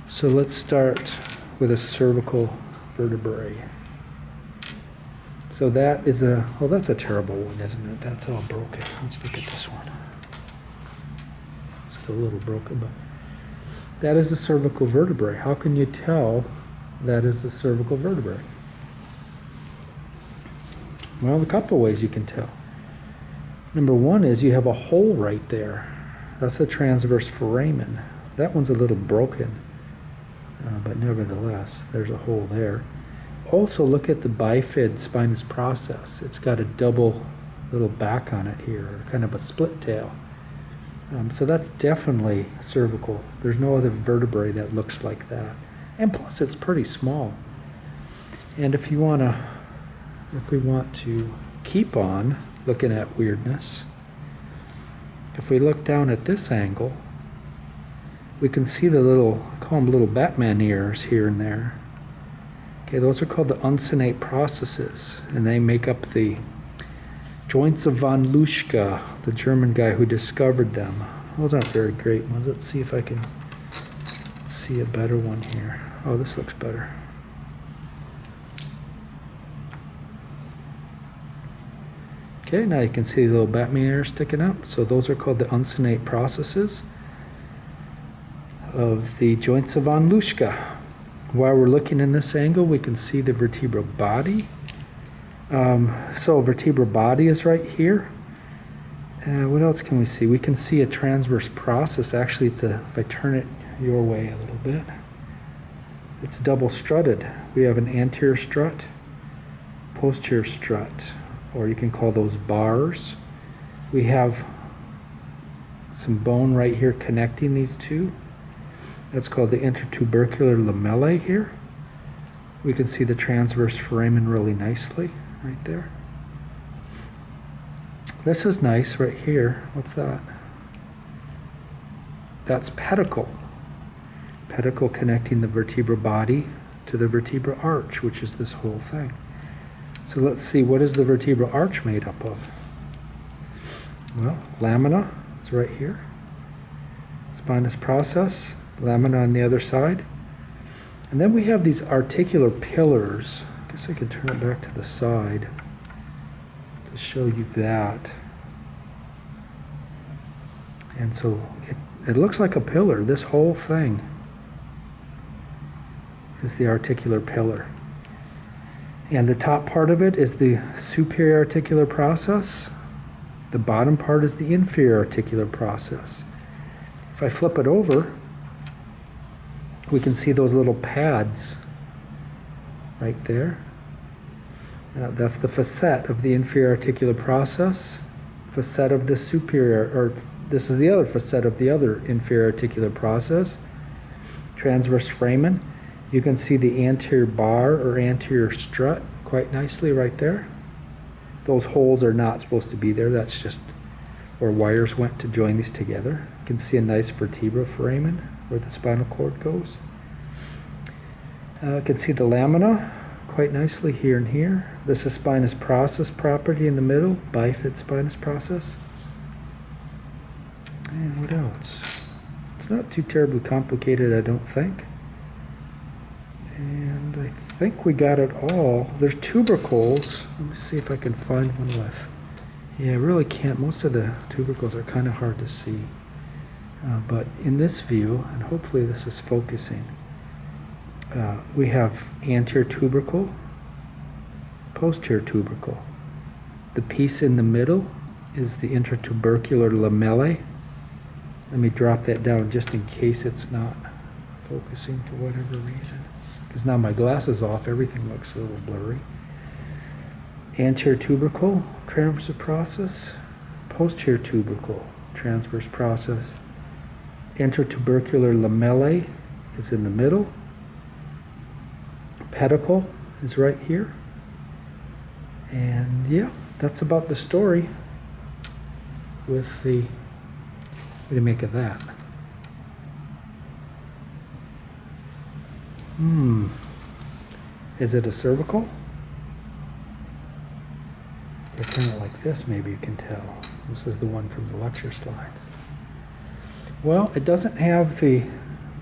So let's start with a cervical vertebrae. So that is oh, that's a terrible one, isn't it? That's all broken. Let's look at this one. It's still a little broken, but that is a cervical vertebrae. How can you tell that is a cervical vertebrae? Well, a couple ways you can tell. Number one is you have a hole right there. That's the transverse foramen. That one's a little broken, but nevertheless, there's a hole there. Also, look at the bifid spinous process. It's got a double little back on it here, or kind of a split tail. So that's definitely cervical. There's no other vertebrae that looks like that. And plus, it's pretty small. And if we want to keep on looking at weirdness, if we look down at this angle, we can see the little, I call them little Batman ears here and there. Okay, those are called the unsenate processes, and they make up the joints of von Luschka, the German guy who discovered them. Those aren't very great ones. Let's see if I can see a better one here. Oh, this looks better. Okay, now you can see the little Batman ears sticking up. So those are called the unsenate processes of the joints of von Luschka. While we're looking in this angle, we can see the vertebral body. So vertebral body is right here. What else can we see? We can see a transverse process. Actually, if I turn it your way a little bit, it's double strutted. We have an anterior strut, posterior strut, or you can call those bars. We have some bone right here connecting these two. That's called the intertubercular lamellae here. We can see the transverse foramen really nicely right there. This is nice right here. What's that? That's pedicle. Pedicle connecting the vertebral body to the vertebral arch, which is this whole thing. So let's see, what is the vertebral arch made up of? Well, lamina is right here. Spinous process, lamina on the other side. And then we have these articular pillars. I guess I could turn it back to the side to show you that. And so it looks like a pillar. This whole thing is the articular pillar. And the top part of it is the superior articular process. The bottom part is the inferior articular process. If I flip it over, we can see those little pads right there. That's the facet of the inferior articular process, facet of the superior, or this is the other facet of the other inferior articular process, transverse foramen. You can see the anterior bar or anterior strut quite nicely right there. Those holes are not supposed to be there. That's just where wires went to join these together. You can see a nice vertebral foramen where the spinal cord goes. You can see the lamina quite nicely here and here. This is spinous process property in the middle, bifid spinous process. And what else? It's not too terribly complicated, I don't think. And I think we got it all. There's tubercles. Let me see if I can find one with. Yeah, I really can't. Most of the tubercles are kind of hard to see. But in this view, and hopefully this is focusing, we have anterior tubercle, posterior tubercle. The piece in the middle is the intertubercular lamellae. Let me drop that down just in case it's not focusing for whatever reason. Because now my glasses off, everything looks a little blurry. Anterior tubercle, transverse process. Posterior tubercle, transverse process. Intertubercular lamellae is in the middle. Pedicle is right here. And yeah, that's about the story with the, what do you make of that? Is it a cervical? If I turn it like this, maybe you can tell. This is the one from the lecture slides. Well, it doesn't have the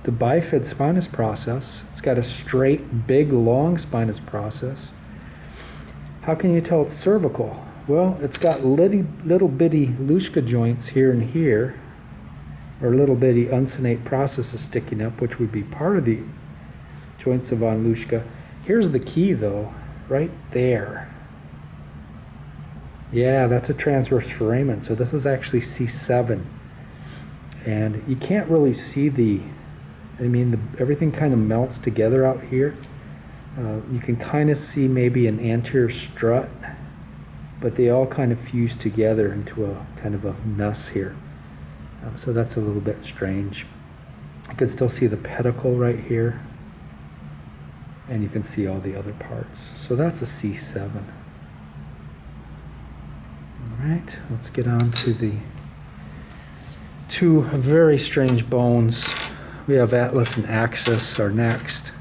the bifid spinous process. It's got a straight, big, long spinous process. How can you tell it's cervical? Well, it's got little bitty Luschka joints here and here, or little bitty unsenate processes sticking up, which would be part of the joints of von Luschka. Here's the key, though, right there. Yeah, that's a transverse foramen, so this is actually C7. And you can't really see everything kind of melts together out here. You can kind of see maybe an anterior strut, but they all kind of fuse together into a kind of a mess here. So that's a little bit strange. You can still see the pedicle right here, and you can see all the other parts. So that's a C7. All right, let's get on to the two very strange bones. We have atlas and axis are next.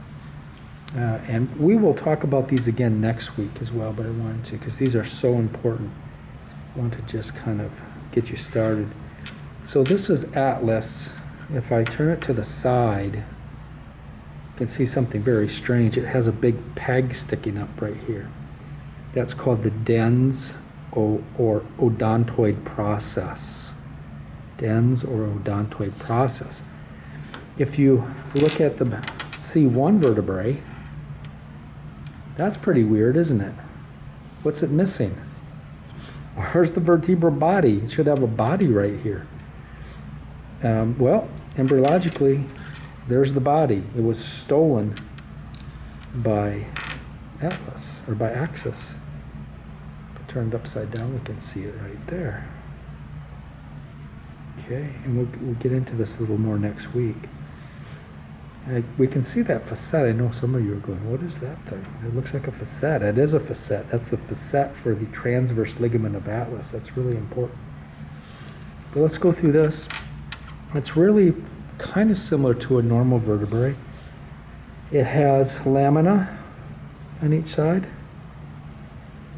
And we will talk about these again next week as well, but I wanted to, because these are so important. I want to just kind of get you started. So this is atlas. If I turn it to the side, you can see something very strange. It has a big peg sticking up right here. That's called the dens or odontoid process. Dens or odontoid process. If you look at the C1 vertebrae, that's pretty weird, isn't it? What's it missing? Where's the vertebral body? It should have a body right here. Well, embryologically, there's the body. It was stolen by atlas, or by axis. If it turned upside down, we can see it right there. Okay, and we'll get into this a little more next week. We can see that facet. I know some of you are going, what is that thing? It looks like a facet. It is a facet. That's the facet for the transverse ligament of atlas. That's really important. But let's go through this. It's really kind of similar to a normal vertebrae. It has lamina on each side.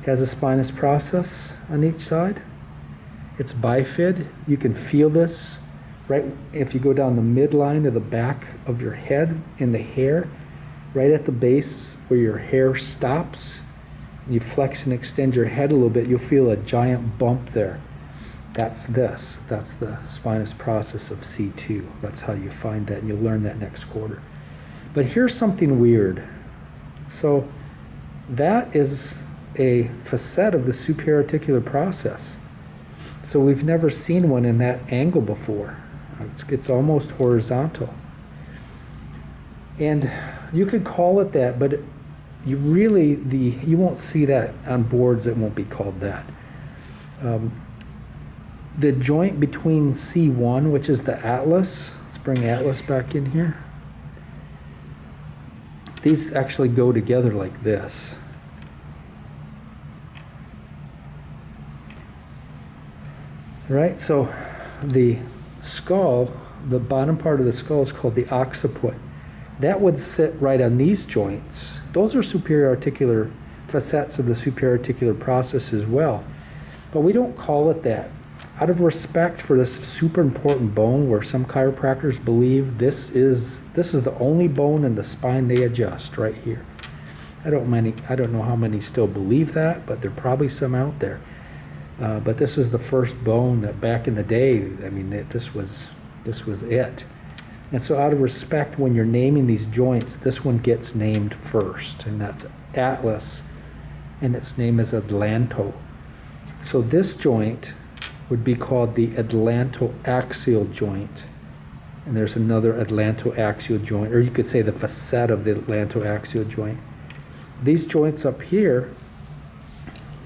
It has a spinous process on each side. It's bifid. You can feel this right if you go down the midline of the back of your head in the hair, right at the base where your hair stops. You flex and extend your head a little bit, you'll feel a giant bump there. That's this. That's the spinous process of C2. That's how you find that, and you'll learn that next quarter. But here's something weird. So that is a facet of the superior articular process. So we've never seen one in that angle before. It's almost horizontal. And you could call it that, but you won't see that on boards. It won't be called that. The joint between C1, which is the atlas, let's bring atlas back in here. These actually go together like this. Right, so the skull, the bottom part of the skull is called the occiput. That would sit right on these joints. Those are superior articular facets of the superior articular process as well. But we don't call it that. Out of respect for this super important bone, where some chiropractors believe this is the only bone in the spine they adjust right here. I don't know how many still believe that, but there are probably some out there. But this is the first bone that back in the day, I mean, this was it. And so out of respect, when you're naming these joints, this one gets named first, and that's atlas, and its name is atlanto. So this joint would be called the atlantoaxial joint. And there's another atlantoaxial joint, or you could say the facet of the atlantoaxial joint. These joints up here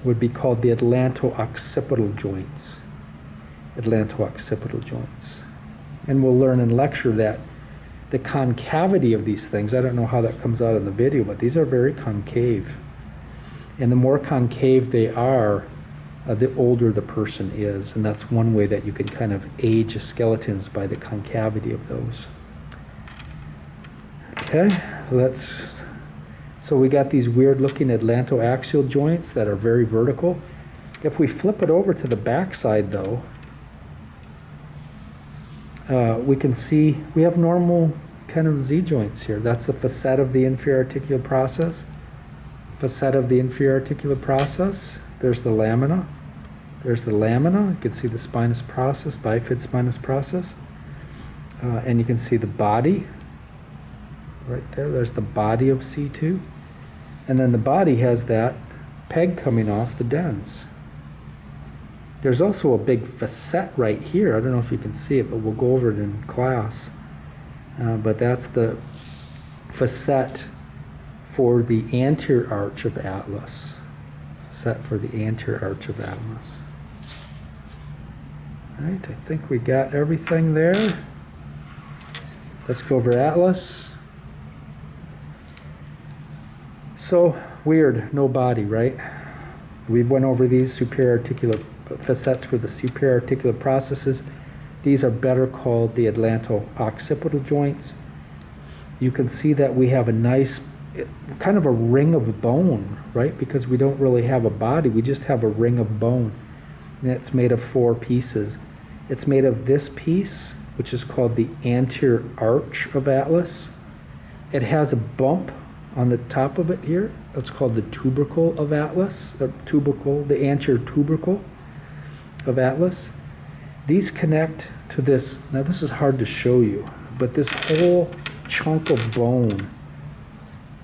would be called the atlanto-occipital joints. Atlanto-occipital joints. And we'll learn in lecture that the concavity of these things, I don't know how that comes out in the video, but these are very concave. And the more concave they are, the older the person is. And that's one way that you can kind of age skeletons, by the concavity of those. Okay, so we got these weird looking atlantoaxial joints that are very vertical. If we flip it over to the back side though, we can see we have normal kind of Z-joints here. That's the facet of the inferior articular process. Facet of the inferior articular process. There's the lamina. There's the lamina. You can see the spinous process, bifid spinous process. And you can see the body right there. There's the body of C2. And then the body has that peg coming off the dens. There's also a big facet right here. I don't know if you can see it, but we'll go over it in class. But that's the facet for the anterior arch of atlas. Facet for the anterior arch of atlas. All right, I think we got everything there. Let's go over atlas. So weird, no body, right? We went over these superior articular facets for the superior articular processes. These are better called the atlanto-occipital joints. You can see that we have a nice, kind of a ring of bone, right? Because we don't really have a body, we just have a ring of bone. And it's made of 4 pieces. It's made of this piece, which is called the anterior arch of atlas. It has a bump on the top of it here. It's called the tubercle of atlas, or tubercle, the anterior tubercle of atlas. These connect to this, now this is hard to show you, but this whole chunk of bone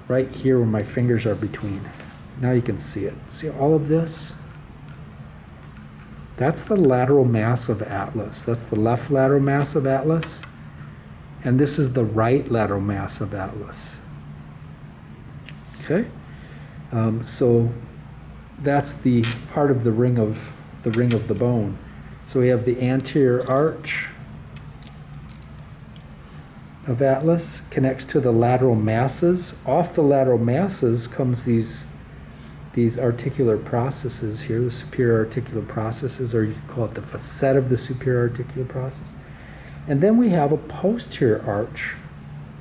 right here where my fingers are between. Now you can see it. See all of this? That's the lateral mass of atlas. That's the left lateral mass of atlas. And this is the right lateral mass of atlas. Okay? So that's the part of the ring of the bone. So we have the anterior arch of atlas, connects to the lateral masses. Off the lateral masses comes these articular processes here, the superior articular processes, or you could call it the facet of the superior articular process. And then we have a posterior arch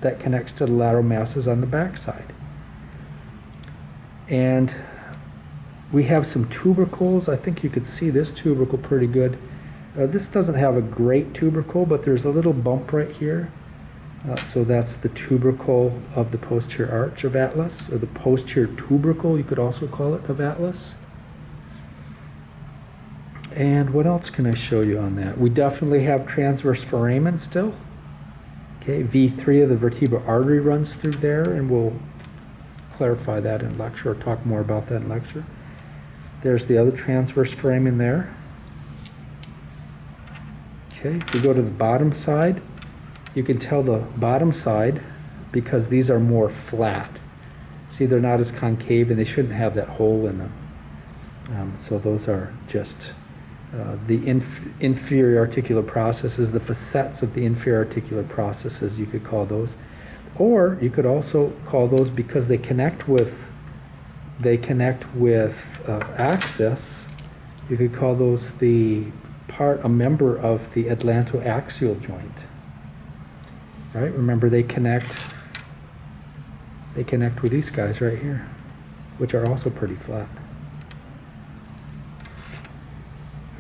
that connects to the lateral masses on the backside. And we have some tubercles. I think you could see this tubercle pretty good. This doesn't have a great tubercle, but there's a little bump right here. So that's the tubercle of the posterior arch of atlas, or the posterior tubercle, you could also call it, of atlas. And what else can I show you on that? We definitely have transverse foramen still. Okay, V3 of the vertebral artery runs through there, and we'll clarify that in lecture, or talk more about that in lecture. There's the other transverse foramen there. Okay, if we go to the bottom side, you can tell the bottom side because these are more flat. See, they're not as concave, and they shouldn't have that hole in them. So those are just the inferior articular processes, the facets of the inferior articular processes, you could call those. Or you could also call those, because they connect with axis, you could call those a member of the atlantoaxial joint. Right? Remember, they connect with these guys right here, which are also pretty flat.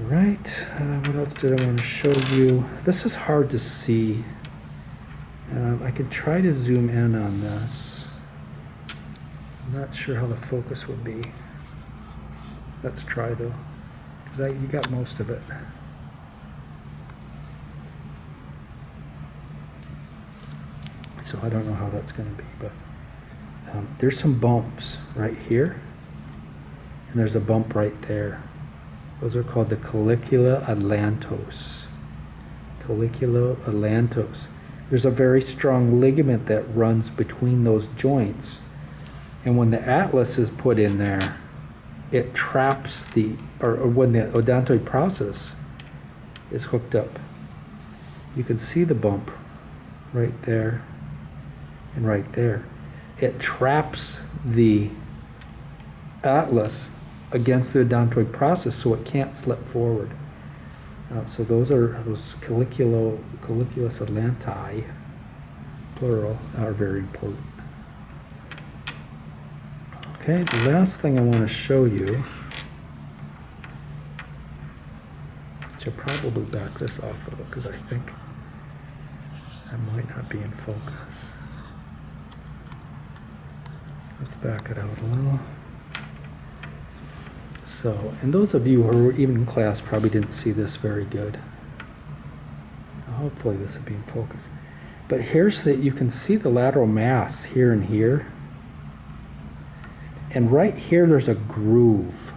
All right, what else did I want to show you? This is hard to see. I can try to zoom in on this. I'm not sure how the focus would be. Let's try though, because you got most of it. So I don't know how that's going to be, but there's some bumps right here, and there's a bump right there. Those are called the collicula atlantos. Collicula atlantos. There's a very strong ligament that runs between those joints, and when the atlas is put in there, it traps or when the odontoid process is hooked up. You can see the bump right there and right there. It traps the atlas against the odontoid process so it can't slip forward. So those colliculus atlanti, plural, are very important. Okay, the last thing I want to show you, which I'll probably back this off of because I think That might not be in focus. So let's back it out a little. So, and those of you who were even in class probably didn't see this very good. Hopefully this will be in focus. But here's that you can see the lateral mass here and here. And right here there's a groove.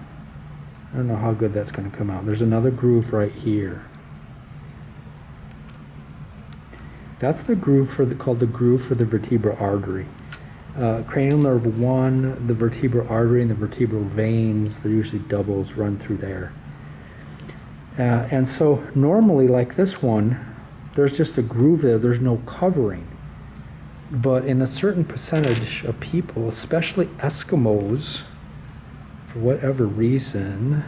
I don't know how good that's going to come out. There's another groove right here. That's the groove called the groove for the vertebral artery. Cranial nerve 1, the vertebral artery, and the vertebral veins, they're usually doubles, run through there. And so normally, like this one, there's just a groove there, there's no covering. But in a certain percentage of people, especially Eskimos, for whatever reason,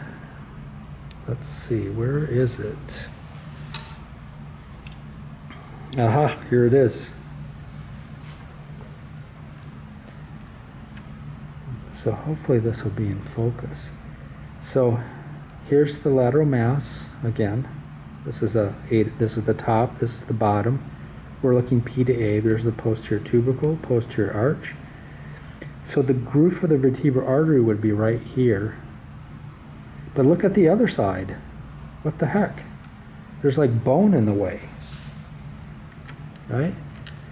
let's see, where is it? Aha, here it is. So hopefully this will be in focus. So here's the lateral mass again. This is the top, this is the bottom. We're looking P to A. There's the posterior tubercle, posterior arch. So the groove for the vertebral artery would be right here. But look at the other side. What the heck? There's like bone in the way. Right?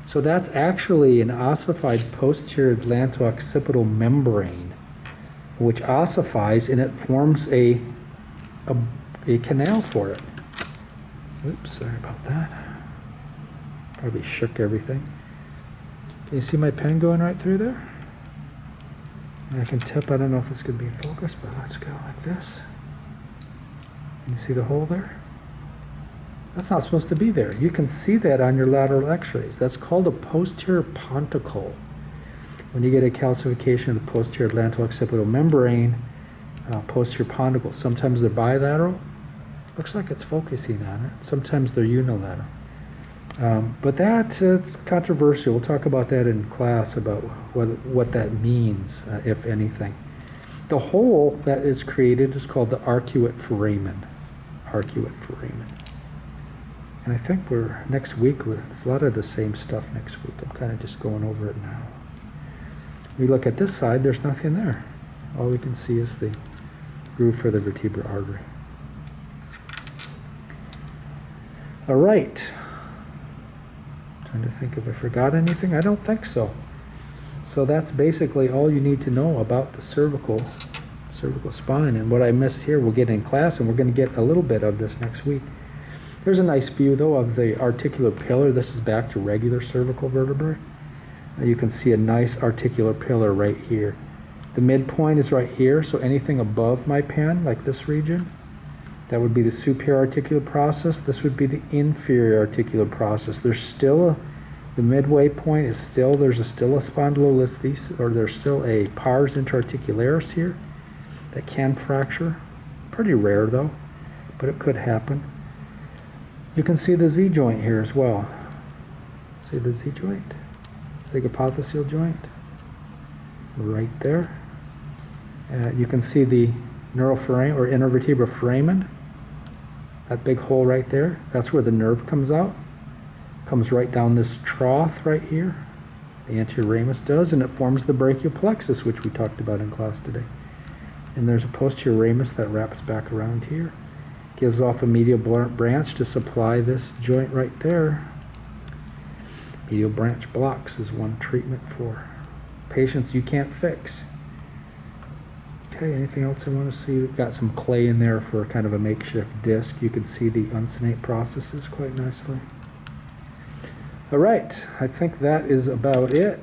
So that's actually an ossified posterior atlanto-occipital membrane, which ossifies and it forms a canal for it. Oops, sorry about that. Probably shook everything. Can you see my pen going right through there? And I can tip, I don't know if it's going to be in focus, but let's go like this. Can you see the hole there? That's not supposed to be there. You can see that on your lateral x-rays. That's called a posterior ponticle. When you get a calcification of the posterior atlanto-occipital membrane, posterior ponticle, sometimes they're bilateral. Looks like it's focusing on it. Sometimes they're unilateral. But it's controversial. We'll talk about that in class, about what that means, if anything. The hole that is created is called the arcuate foramen. Arcuate foramen. And I think next week, there's a lot of the same stuff next week. I'm kind of just going over it now. We look at this side, there's nothing there. All we can see is the groove for the vertebral artery. All right. Trying to think if I forgot anything. I don't think so. So that's basically all you need to know about the cervical spine. And what I missed here, we'll get in class, and we're going to get a little bit of this next week. Here's a nice view, though, of the articular pillar. This is back to regular cervical vertebrae. You can see a nice articular pillar right here. The midpoint is right here, so anything above my pen, like this region, that would be the superior articular process. This would be the inferior articular process. There's still the midway point is still, there's still a spondylolisthesis, or there's still a pars interarticularis here that can fracture. Pretty rare, though, but it could happen. You can see the Z joint here as well. See the Z joint? Zygapophyseal joint. Right there. You can see the neural foramen, or intervertebral foramen. That big hole right there. That's where the nerve comes out. Comes right down this trough right here. The anterior ramus does, and it forms the brachial plexus, which we talked about in class today. And there's a posterior ramus that wraps back around here. Gives off a medial branch to supply this joint right there. Medial branch blocks is one treatment for patients you can't fix. Okay, anything else I want to see? We've got some clay in there for kind of a makeshift disc. You can see the unsenate processes quite nicely. All right, I think that is about it.